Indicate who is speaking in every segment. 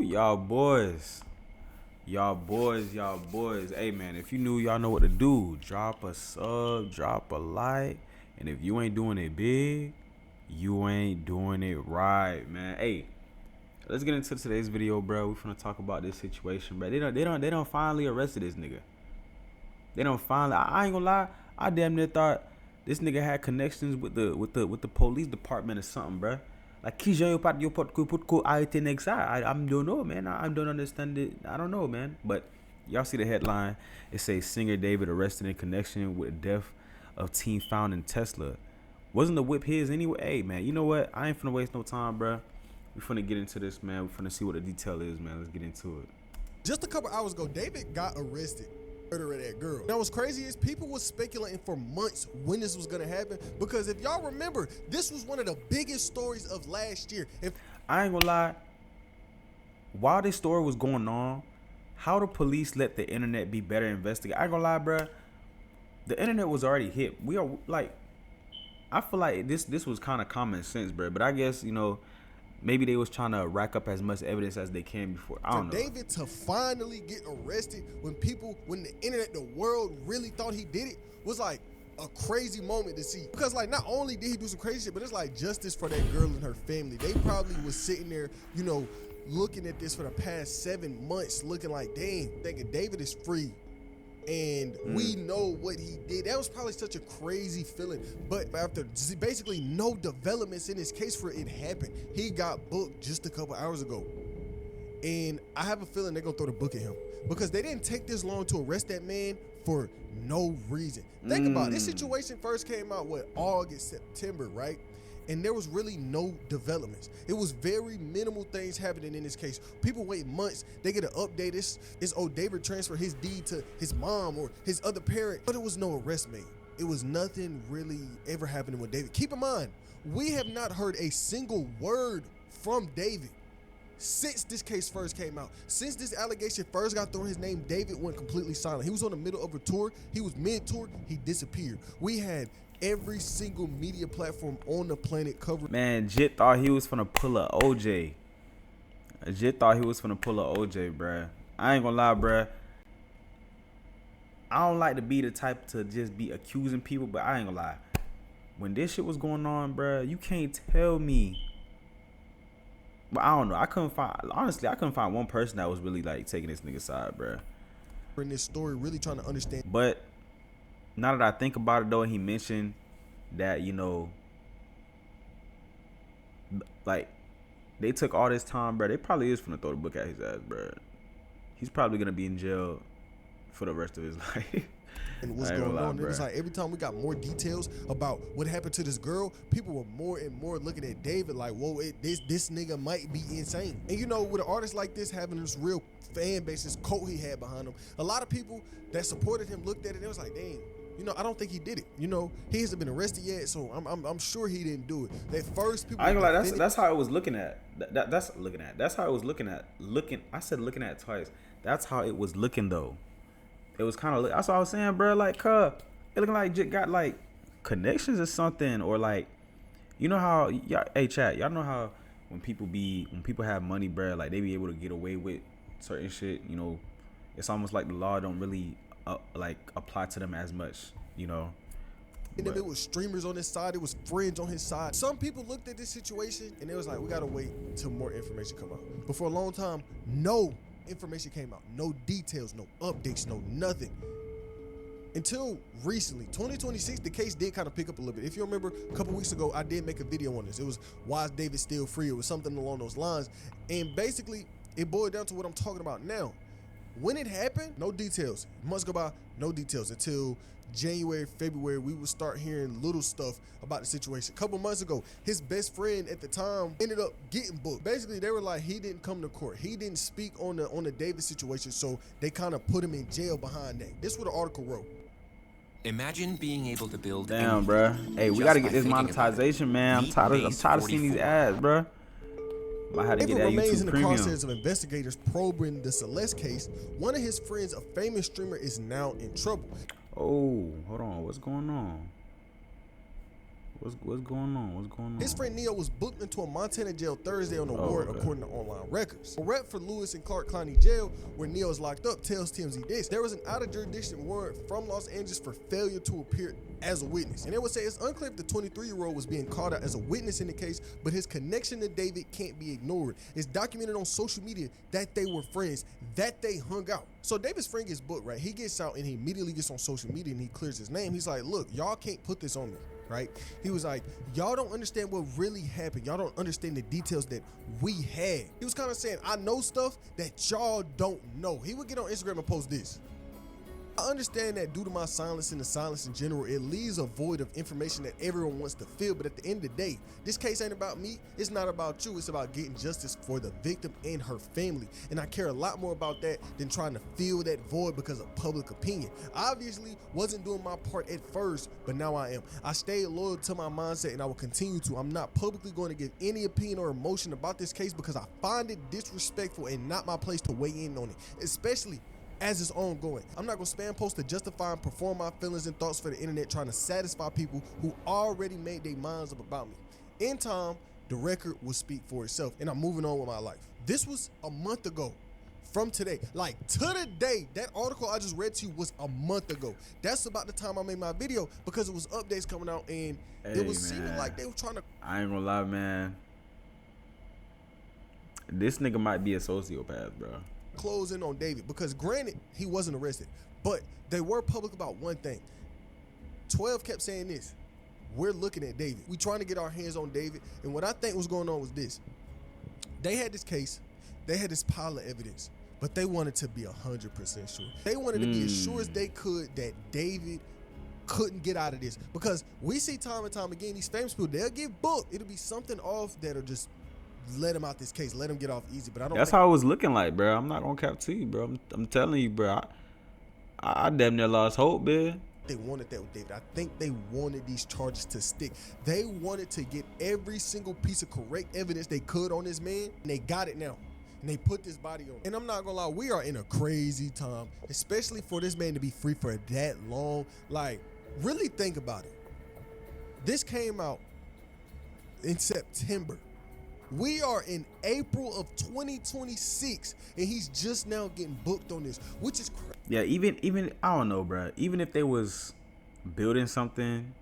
Speaker 1: Y'all boys. Y'all boys. Hey man, if you new, y'all know what to do. Drop a sub, drop a like. And if you ain't doing it big, you ain't doing it right, man. Hey, let's get into today's video, bro. We finna talk about this situation, bro. They don't finally arrested this nigga. They don't finally. I ain't gonna lie. I damn near thought this nigga had connections with the police department or something, bro. Like I don't know, man. I don't understand it. I don't know, man. But y'all see the headline? It says singer David arrested in connection with the death of teen found in Tesla. Wasn't the whip his anyway? Hey, man. You know what? I ain't finna waste no time, bro. We finna get into this, man. We finna see what the detail is, man. Let's get into it.
Speaker 2: Just a couple hours ago, David got arrested. Murder of that girl. Now what's crazy is people were speculating for months when this was gonna happen, because if y'all remember, this was one of the biggest stories of last year.
Speaker 1: I ain't gonna lie, while this story was going on, how the police let the internet be better investigated. I ain't gonna lie, bruh, the internet was already hit. We are like, I feel like this was kind of common sense, bruh, but I guess, you know, maybe they was trying to rack up as much evidence as they can before. I don't know.
Speaker 2: David to finally get arrested when the internet, the world really thought he did it, was like a crazy moment to see. Because like, not only did he do some crazy shit, but it's like justice for that girl and her family. They probably was sitting there, you know, looking at this for the past 7 months, looking like, dang, thinking David is free. And we know what he did. That was probably such a crazy feeling. But after basically no developments in his case for it happened, he got booked just a couple hours ago. And I have a feeling they're gonna throw the book at him, because they didn't take this long to arrest that man for no reason. Think about it. This situation first came out, August, September, right? And there was really no developments. It was very minimal things happening in this case. People wait months, they get an update. It's David transferred his deed to his mom or his other parent, but it was no arrest made. It was nothing really ever happening with David. Keep in mind, we have not heard a single word from David since this case first came out. Since this allegation first got thrown, his name, David, went completely silent. He was on the middle of a tour. He was mid-tour. He disappeared. We had every single media platform on the planet covered.
Speaker 1: Man, Jit thought he was finna pull a OJ. Jit thought he was finna pull a OJ, bruh. I ain't gonna lie, bruh. I don't like to be the type to just be accusing people, but I ain't gonna lie. When this shit was going on, bruh, you can't tell me. But I don't know. I couldn't find one person that was really like taking this nigga's side, bruh.
Speaker 2: In this story, really trying to understand.
Speaker 1: But now that I think about it, though, he mentioned that, you know, like, they took all this time, bro. They probably is finna throw the book at his ass, bro. He's probably gonna be in jail for the rest of his life.
Speaker 2: And what's going on? It was like every time we got more details about what happened to this girl, people were more and more looking at David like, whoa, this nigga might be insane. And you know, with an artist like this having this real fan base, this cult he had behind him, a lot of people that supported him looked at it and it was like, dang, you know, I don't think he did it. You know, he hasn't been arrested yet, so I'm sure he didn't do it. At first, people.
Speaker 1: I ain't gonna lie, that's how it was looking at. That's how it was looking at. I said looking at it twice. That's how it was looking though. It was kind of. That's what I was saying, bro. Like, it looking like Jit got like connections or something, or like, you know how y'all, hey chat, y'all know how when people have money, bro, like they be able to get away with certain shit. You know, it's almost like the law don't really like apply to them as much, you know.
Speaker 2: And then it was streamers on his side, it was friends on his side. Some people looked at this situation and it was like, we gotta wait till more information come out. But for a long time, no information came out, no details, no updates, no nothing. Until recently, 2026, the case did kind of pick up a little bit. If you remember, a couple weeks ago, I did make a video on this. It was, why is David still free? It was something along those lines. And basically, it boiled down to what I'm talking about now. When it happened, no details. Months go by, no details, until January, February, we would start hearing little stuff about the situation. A couple months ago, his best friend at the time ended up getting booked. Basically, they were like, he didn't come to court. He didn't speak on the David situation, so they kind of put him in jail behind that. This is what the article wrote.
Speaker 3: Imagine being able to build.
Speaker 1: Damn, bro. Hey, we gotta get this monetization, man. I'm tired of seeing these ads, bro. I had to get that
Speaker 2: remains
Speaker 1: YouTube
Speaker 2: in the
Speaker 1: premium.
Speaker 2: crosshairs of investigators probing the Celeste case. One of his friends, a famous streamer, is now in trouble.
Speaker 1: Oh, hold on. What's going on? What's going on? What's going on?
Speaker 2: His friend Neo was booked into a Montana jail Thursday on a warrant, according to online records. A rep for Lewis and Clark County Jail, where Neo is locked up, tells TMZ this. There was an out-of-jurisdiction warrant from Los Angeles for failure to appear as a witness. And they would say it's unclear if the 23-year-old was being called out as a witness in the case, but his connection to David can't be ignored. It's documented on social media that they were friends, that they hung out. So David's friend gets booked, right? He gets out and he immediately gets on social media and he clears his name. He's like, look, y'all can't put this on me. Right? He was like, y'all don't understand what really happened. Y'all don't understand the details that we had. He was kind of saying, I know stuff that y'all don't know. He would get on Instagram and post this. I understand that due to my silence and the silence in general, it leaves a void of information that everyone wants to fill. But at the end of the day, this case ain't about me. It's not about you. It's about getting justice for the victim and her family. And I care a lot more about that than trying to fill that void because of public opinion. I obviously wasn't doing my part at first, but now I am. I stayed loyal to my mindset and I will continue to. I'm not publicly going to give any opinion or emotion about this case because I find it disrespectful and not my place to weigh in on it, especially as it's ongoing. I'm not gonna spam post to justify and perform my feelings and thoughts for the internet trying to satisfy people who already made their minds up about me. In time, the record will speak for itself and I'm moving on with my life. This was a month ago from today. Like to the day, that article I just read to you was a month ago. That's about the time I made my video because it was updates coming out and it was seeming like they were trying to.
Speaker 1: I ain't gonna lie, man. This nigga might be a sociopath, bro.
Speaker 2: Close in on David because granted he wasn't arrested, but they were public about one thing. 12 kept saying this: we're looking at David, we trying to get our hands on David. And what I think was going on was this: they had this case, they had this pile of evidence, but they wanted to be 100% sure. They wanted to be as sure as they could that David couldn't get out of this, because we see time and time again these famous people, they'll get booked, it'll be something off that'll just let him out this case, let him get off easy. But I don't.
Speaker 1: That's how it was looking like, bro. I'm not gonna cap to you, bro. I'm telling you, bro. I damn near lost hope, man.
Speaker 2: They wanted that with David. I think they wanted these charges to stick. They wanted to get every single piece of correct evidence they could on this man, and they got it now. And they put this body on. And I'm not gonna lie, we are in a crazy time, especially for this man to be free for that long. Like, really think about it. This came out in September. We are in April of 2026, and he's just now getting booked on this, which is crazy.
Speaker 1: Yeah, even I don't know, bro. Even if they was building something,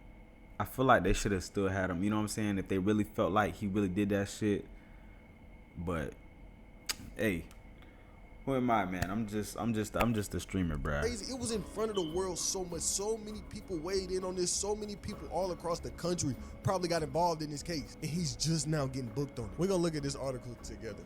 Speaker 1: I feel like they should have still had him. You know what I'm saying? If they really felt like he really did that shit. But hey, who am I, man? I'm just a streamer, bro.
Speaker 2: Crazy. It was in front of the world so much. So many people weighed in on this. So many people all across the country probably got involved in this case. And he's just now getting booked on it. We're going to look at this article together.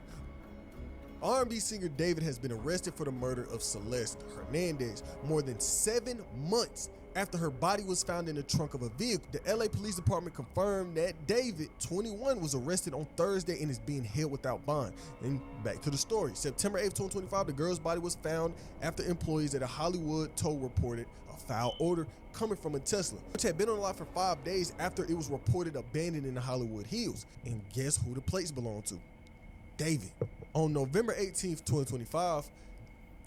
Speaker 2: R&B singer David has been arrested for the murder of Celeste Hernandez more than 7 months after her body was found in the trunk of a vehicle. The LA Police Department confirmed that David, 21, was arrested on Thursday and is being held without bond. And back to the story. September 8th, 2025, the girl's body was found after employees at a Hollywood tow reported a foul odor coming from a Tesla, which had been on the lot for 5 days after it was reported abandoned in the Hollywood Hills. And guess who the plates belong to? David. On November 18th, 2025,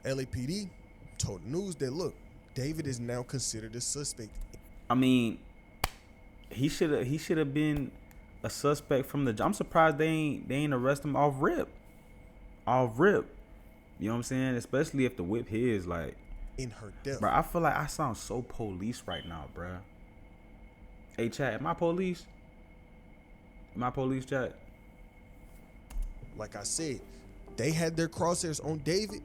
Speaker 2: LAPD told the news that, look, David is now considered a suspect.
Speaker 1: I mean, he should have been a suspect from the. I'm surprised they ain't arrest him off rip. Off rip. You know what I'm saying? Especially if the whip his, like,
Speaker 2: in her death.
Speaker 1: Bro, I feel like I sound so police right now, bro. Hey, chat, am I police? Am I police, chat?
Speaker 2: Like I said, they had their crosshairs on David,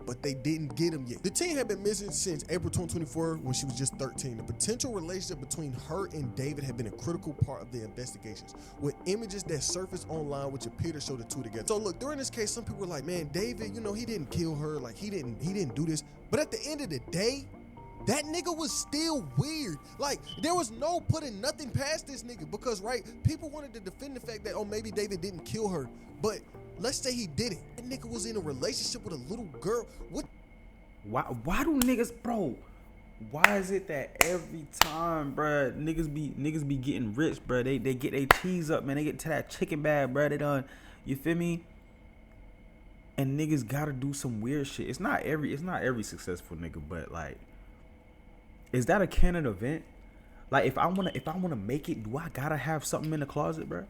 Speaker 2: but they didn't get him yet. The teen had been missing since April 2024 when she was just 13. The potential relationship between her and David had been a critical part of the investigations, with images that surfaced online which appear to show the two together. So look, during this case, some people were like, man, David, you know, he didn't kill her, like he didn't do this. But at the end of the day, that nigga was still weird. Like, there was no putting nothing past this nigga because, right, people wanted to defend the fact that, oh, maybe David didn't kill her, but let's say he did it. That nigga was in a relationship with a little girl. What?
Speaker 1: Why do niggas, bro? Why is it that every time, bro, niggas be getting rich, bro? They get their cheese up, man. They get to that chicken bag, bro. They done, you feel me? And niggas gotta do some weird shit. It's not every successful nigga, but like, is that a canon event? Like if I wanna make it, do I gotta have something in the closet, bro?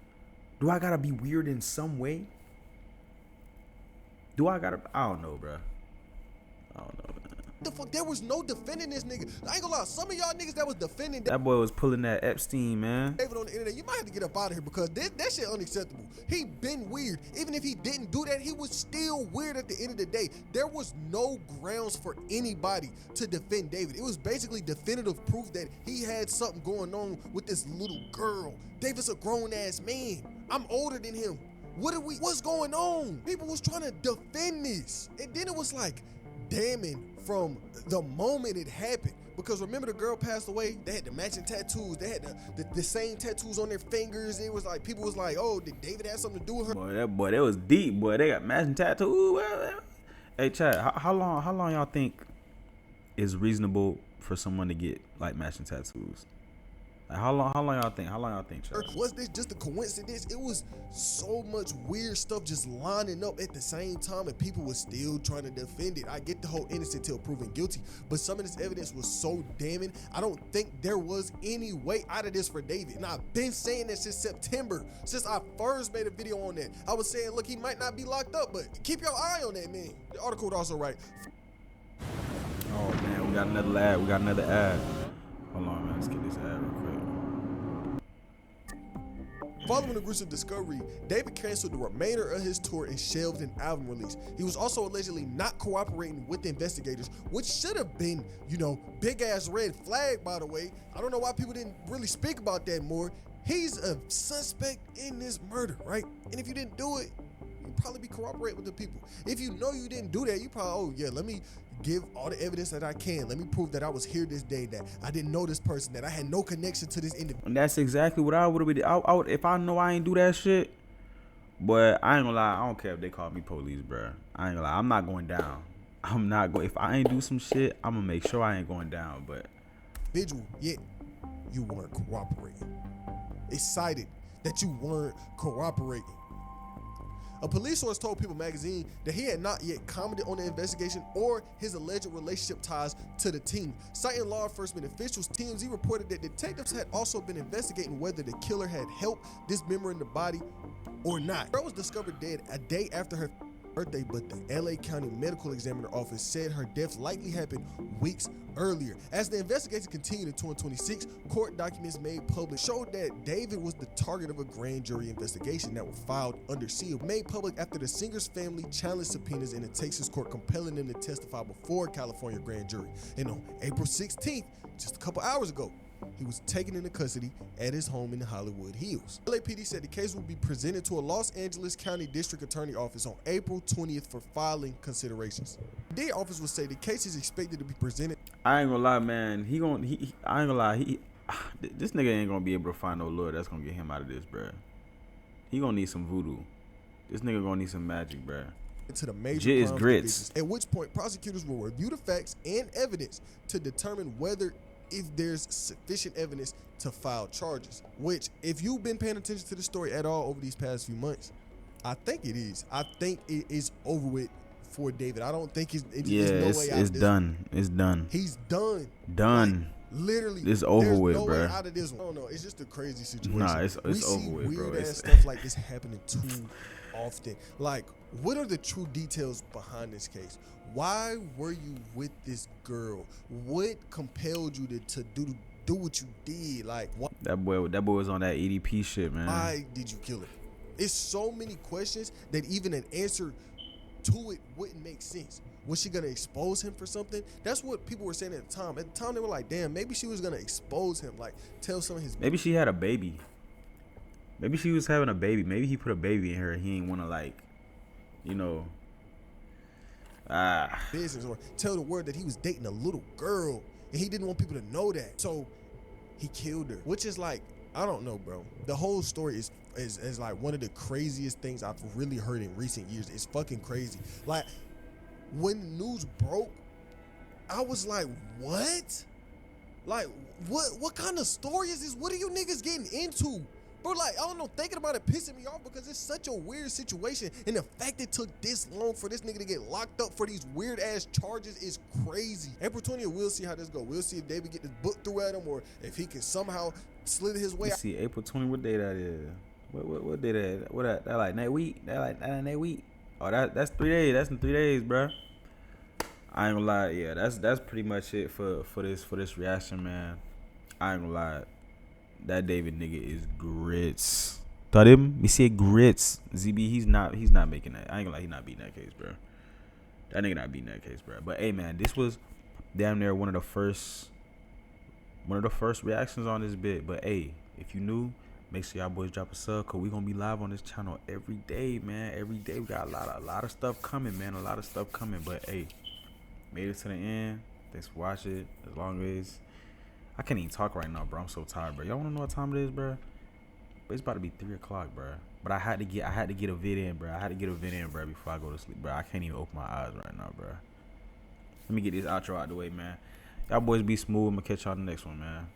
Speaker 1: Do I gotta be weird in some way? I don't know, bro. I don't know, man.
Speaker 2: The fuck, there was no defending this nigga. I ain't gonna lie, some of y'all niggas that was defending
Speaker 1: That boy was pulling that Epstein, man.
Speaker 2: David on the internet, you might have to get up out of here because that shit unacceptable. He been weird. Even if he didn't do that, he was still weird at the end of the day. There was no grounds for anybody to defend David. It was basically definitive proof that he had something going on with this little girl. David's a grown ass man. I'm older than him. What's going on? People was trying to defend this. And then it was like damning from the moment it happened. Because remember the girl passed away? They had the matching tattoos. They had the same tattoos on their fingers. It was like, people was like, oh, did David have something to do with her?
Speaker 1: Boy, that was deep, boy. They got matching tattoos. Hey, Chad, how long y'all think is reasonable for someone to get like matching tattoos? Like how long y'all think? Chad?
Speaker 2: Was this just a coincidence? It was so much weird stuff just lining up at the same time, and people were still trying to defend it. I get the whole innocent till proven guilty, but some of this evidence was so damning. I don't think there was any way out of this for David. And I've been saying that since September, since I first made a video on that. I was saying, look, he might not be locked up, but keep your eye on that man. The article would also write.
Speaker 1: Oh man, we got another ad. Hold on, man. Let's get this ad real quick.
Speaker 2: Following the gruesome discovery, David canceled the remainder of his tour and shelved an album release. He was also allegedly not cooperating with the investigators, which should have been, big ass red flag, by the way. I don't know why people didn't really speak about that more. He's a suspect in this murder, right? And if you didn't do it, you'd probably be cooperating with the people. If you know you didn't do that, you probably, let me give all the evidence that I can. Let me prove that I was here this day, that I didn't know this person, that I had no connection to this individual.
Speaker 1: And that's exactly what I would have been. I would, if I know I ain't do that shit. But I ain't gonna lie, I don't care if they call me police, bro. I ain't gonna lie, I'm not going down. I'm not going. If I ain't do some shit, I'm gonna make sure I ain't going down. But
Speaker 2: individual, yet you weren't cooperating. It's cited that you weren't cooperating. A police source told People magazine that he had not yet commented on the investigation or his alleged relationship ties to the team. Citing law enforcement officials, TMZ reported that detectives had also been investigating whether the killer had helped dismembering the body or not. The girl was discovered dead a day after her birthday, but the LA County Medical Examiner Office said her death likely happened weeks earlier. As the investigation continued in 2026, court documents made public showed that David was the target of a grand jury investigation that were filed under seal, made public after the singer's family challenged subpoenas in a Texas court compelling them to testify before a California grand jury. And on April 16th, just a couple hours ago, he was taken into custody at his home in the Hollywood Hills. LAPD said the case will be presented to a Los Angeles County District Attorney Office on April 20th for filing considerations. The office will say the case is expected to be presented.
Speaker 1: I ain't gonna lie, man. I ain't gonna lie. This nigga ain't gonna be able to find no lawyer that's gonna get him out of this, bruh. He gonna need some voodoo. This nigga gonna need some magic, bruh.
Speaker 2: To the major
Speaker 1: Jit is grits.
Speaker 2: At which point prosecutors will review the facts and evidence to determine if there's sufficient evidence to file charges. Which, if you've been paying attention to the story at all over these past few months, I think it is. I think it is over with for David. I don't think there's no way out of this.
Speaker 1: Done. It's done.
Speaker 2: He's done.
Speaker 1: Done.
Speaker 2: Like, literally,
Speaker 1: it's over
Speaker 2: there's
Speaker 1: with,
Speaker 2: no
Speaker 1: bro.
Speaker 2: way out of this one. I don't know. It's just a crazy situation.
Speaker 1: Nah, it's over with, bro.
Speaker 2: Weird ass stuff like this happening too often. Like, what are the true details behind this case? Why were you with this girl? What compelled you to do what you did? Like, what?
Speaker 1: That boy was on that EDP shit, man.
Speaker 2: Why did you kill her? It's so many questions that even an answer to it wouldn't make sense. Was she gonna expose him for something? That's what people were saying at the time. At the time, they were like, damn, maybe she was gonna expose him, like tell some of his.
Speaker 1: Maybe she had a baby. Maybe she was having a baby. Maybe he put a baby in her and he ain't wanna
Speaker 2: business, or tell the world that he was dating a little girl and he didn't want people to know that. So he killed her, which is like, I don't know, bro. The whole story is like one of the craziest things I've really heard in recent years. It's fucking crazy. Like, when the news broke, I was like, what? Like, what kind of story is this? What are you niggas getting into? Bro, like, I don't know, thinking about it pissing me off because it's such a weird situation. And the fact it took this long for this nigga to get locked up for these weird ass charges is crazy. April 20th, we'll see how this go. We'll see if David get this book through at him or if he can somehow slither his way
Speaker 1: Let's
Speaker 2: out.
Speaker 1: see, April 20, what day that is? What day that? What that like next week? That week? Oh, that's 3 days. That's in 3 days, bruh. I ain't gonna lie, yeah, that's pretty much it for this reaction, man. I ain't gonna lie, that David nigga is grits. Thought him? Me say grits. ZB, he's not making that. I ain't gonna lie, he not beating that case, bro. That nigga not beating that case, bro. But hey, man, this was damn near one of the first reactions on this bit. But hey, if you new, make sure y'all boys drop a sub, cause we gonna be live on this channel every day, man. Every day we got a lot of stuff coming, man. A lot of stuff coming. But hey, made it to the end. Thanks for watching. As long as I can't even talk right now, bro. I'm so tired, bro. Y'all wanna know what time it is, bro? But it's about to be 3 o'clock, bro. But I had to get a vid in, bro. Before I go to sleep, bro. I can't even open my eyes right now, bro. Let me get this outro out the way, man. Y'all boys be smooth. I'm gonna catch y'all in the next one, man.